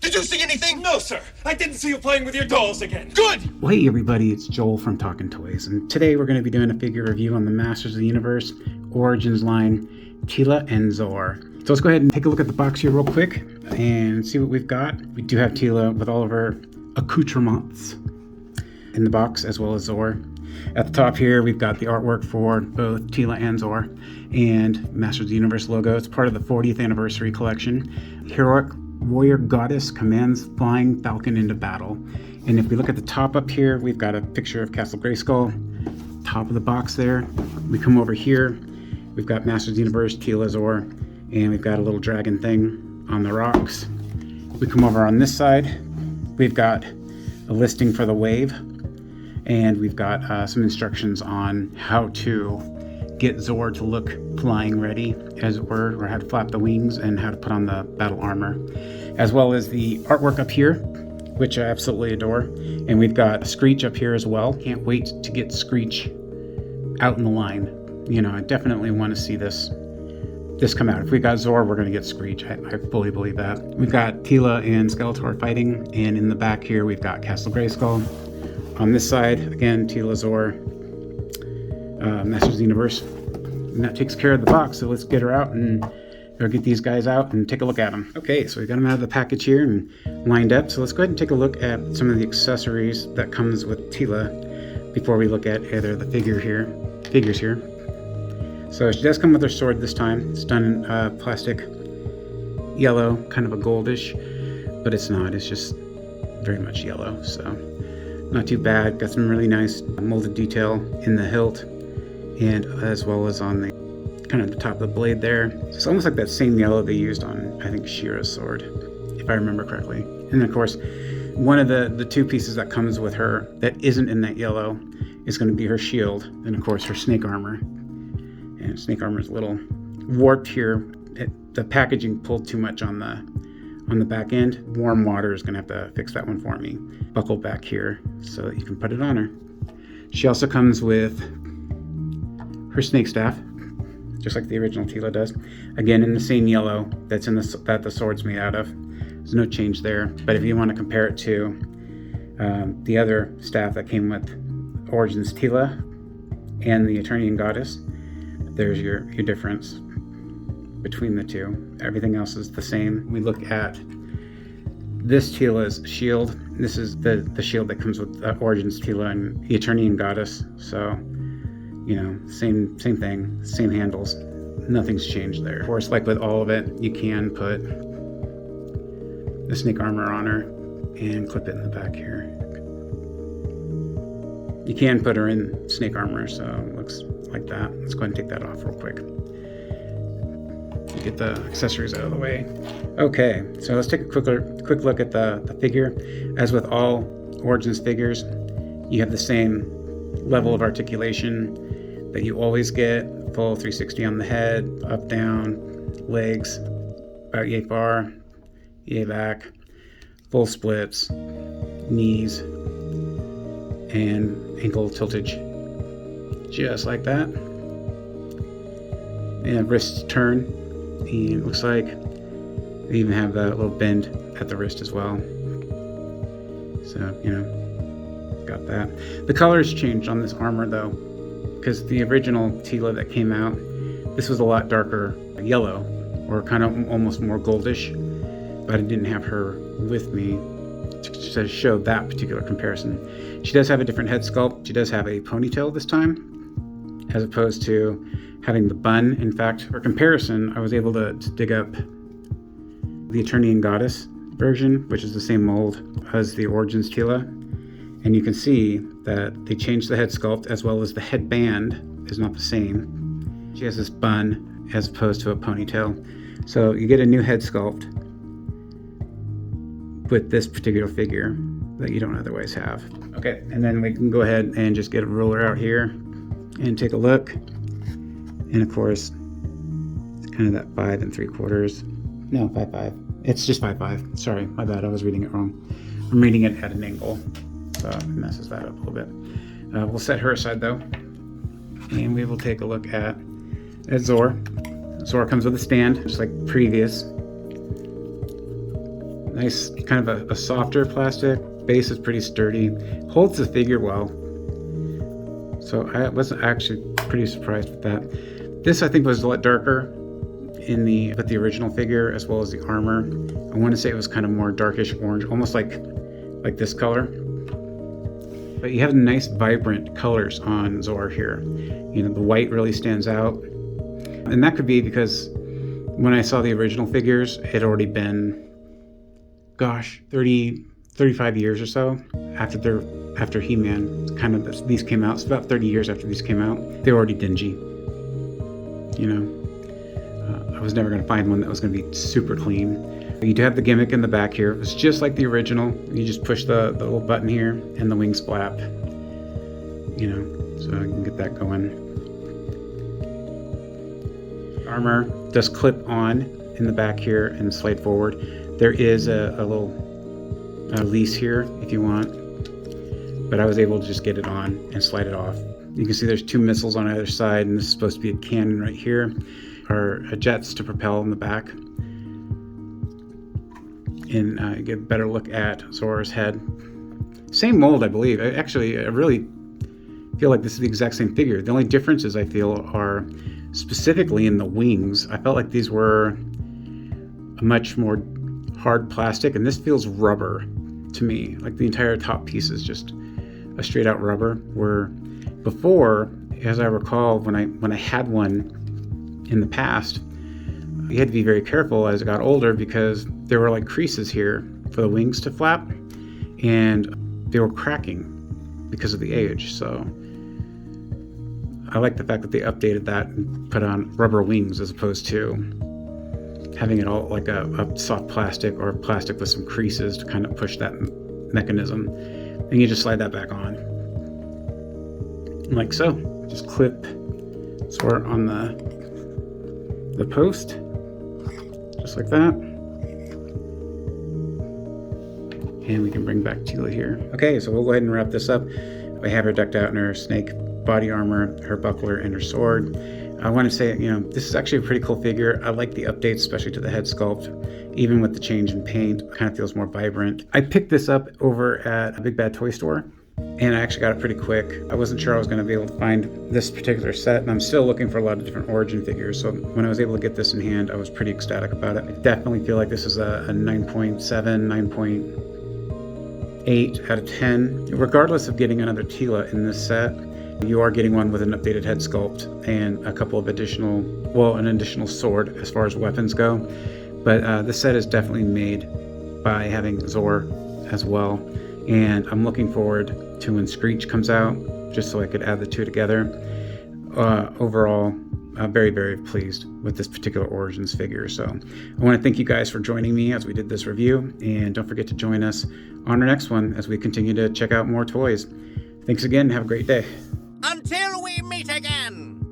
Did you see anything? No, sir. I didn't see you playing with your dolls again. Good! Well, hey everybody, it's Joel from Talkn Toys, and today we're going to be doing a figure review on the Masters of the Universe Origins line, Teela Zoar. So let's go ahead and take a look at the box here real quick and see what we've got. We do have Teela with all of her accoutrements in the box, as well as Zoar. At the top here, we've got the artwork for both Teela and Zoar and Masters of the Universe logo. It's part of the 40th anniversary collection. Heroic warrior goddess commands flying falcon into battle. And if we look at the top up here, we've got a picture of Castle Grayskull. Top of the box there. We come over here, we've got Masters of the Universe, Teela Zoar, and we've got a little dragon thing on the rocks. We come over on this side, we've got a listing for the wave, and we've got some instructions on how to get Zoar to look flying ready, as it were, or how to flap the wings and how to put on the battle armor, as well as the artwork up here, which I absolutely adore. And we've got Screech up here as well. Can't wait to get Screech out in the line. You know, I definitely want to see this come out. If we got Zoar, we're going to get Screech. I fully believe that. We've got Teela and Skeletor fighting, and in the back here we've got Castle Grayskull. On this side, again, Teela Zoar, Masters of the Universe. And that takes care of the box, so let's get her out and go get these guys out and take a look at them. Okay, so we got them out of the package here and lined up. So let's go ahead and take a look at some of the accessories that comes with Teela before we look at either the figures here. So she does come with her sword this time. It's done in plastic yellow, kind of a goldish, but it's not. It's just very much yellow, so not too bad. Got some really nice molded detail in the hilt, and as well as on the kind of the top of the blade there. It's almost like that same yellow they used on, I think, She-Ra's sword, if I remember correctly. And then, of course, one of the two pieces that comes with her that isn't in that yellow is going to be her shield, and of course her snake armor. And snake armor is a little warped here. The packaging pulled too much on the back end. Warm water is going to have to fix that one for me. Buckle back here so that you can put it on her. She also comes with her snake staff, just like the original Teela does. Again, in the same yellow that the sword's made out of. There's no change there. But if you want to compare it to the other staff that came with Origins Teela and the Eternian Goddess, there's your difference between the two. Everything else is the same. We look at this Teela's shield. This is the shield that comes with Origins Teela and the Eternian Goddess. So, you know, same thing, same handles. Nothing's changed there. Of course, like with all of it, you can put the snake armor on her and clip it in the back here. You can put her in snake armor, so it looks like that. Let's go ahead and take that off real quick. Get the accessories out of the way. Okay, so let's take a quick look at the figure. As with all Origins figures, you have the same level of articulation that you always get. Full 360 on the head, up, down, legs, about yay far, yay back, full splits, knees, and ankle tiltage, just like that. And wrists turn, and it looks like they even have that little bend at the wrist as well. So, you know, got that. The colors changed on this armor though, because the original Teela that came out, this was a lot darker yellow, or kind of almost more goldish, but I didn't have her with me to show that particular comparison. She does have a different head sculpt. She does have a ponytail this time, as opposed to having the bun. In fact, for comparison, I was able to dig up the Eternian Goddess version, which is the same mold as the Origins Teela, and you can see that they changed the head sculpt, as well as the headband is not the same. She has this bun as opposed to a ponytail. So you get a new head sculpt with this particular figure that you don't otherwise have. Okay, and then we can go ahead and just get a ruler out here and take a look. And of course, it's kind of that 5 3/4. No, 5/5. It's just 5/5. Sorry, my bad. I was reading it wrong. I'm reading it at an angle, so it messes that up a little bit. We'll set her aside though, and we will take a look at Zoar. Zoar comes with a stand, just like previous Nice, kind of a softer plastic. Base is pretty sturdy. Holds the figure well. So I was actually pretty surprised with that. This I think was a lot darker in the original figure, as well as the armor. I want to say it was kind of more darkish orange, almost like this color. But you have nice vibrant colors on Zoar here. You know, the white really stands out. And that could be because when I saw the original figures, it had already been, gosh, 35 years or so after He-Man, kind of, these came out. It's about 30 years after these came out. They were already dingy, you know. I was never going to find one that was going to be super clean. You do have the gimmick in the back here. It's just like the original. You just push the little button here and the wings flap, you know, so you can get that going. Armor does clip on in the back here and slide forward. There is a little lease here if you want, but I was able to just get it on and slide it off. You can see there's 2 missiles on either side, and this is supposed to be a cannon right here, or jets to propel in the back. And get a better look at Zoar's head. Same mold, I believe. I really feel like this is the exact same figure. The only differences I feel are specifically in the wings. I felt like these were a much more hard plastic, and this feels rubber to me. Like the entire top piece is just a straight out rubber, where before, as I recall, when I had one in the past, you had to be very careful as it got older because there were like creases here for the wings to flap, and they were cracking because of the age. So I like the fact that they updated that and put on rubber wings as opposed to having it all like a soft plastic or plastic with some creases to kind of push that mechanism. And you just slide that back on like so. Just clip Zoar on the post, just like that. And we can bring back Teela here. Okay, so we'll go ahead and wrap this up. I have her decked out in her snake body armor, her buckler, and her sword. I want to say, you know, this is actually a pretty cool figure. I like the updates, especially to the head sculpt. Even with the change in paint, it kind of feels more vibrant. I picked this up over at a Big Bad Toy Store, and I actually got it pretty quick. I wasn't sure I was going to be able to find this particular set, and I'm still looking for a lot of different Origin figures. So when I was able to get this in hand, I was pretty ecstatic about it. I definitely feel like this is a 9.7, 9.8 out of 10. Regardless of getting another Teela in this set, you are getting one with an updated head sculpt and a couple of additional, well, an additional sword as far as weapons go. But this set is definitely made by having Zoar as well. And I'm looking forward to when Screech comes out, just so I could add the two together. Overall, I'm very, very pleased with this particular Origins figure. So I want to thank you guys for joining me as we did this review. And don't forget to join us on our next one as we continue to check out more toys. Thanks again. Have a great day. Until we meet again.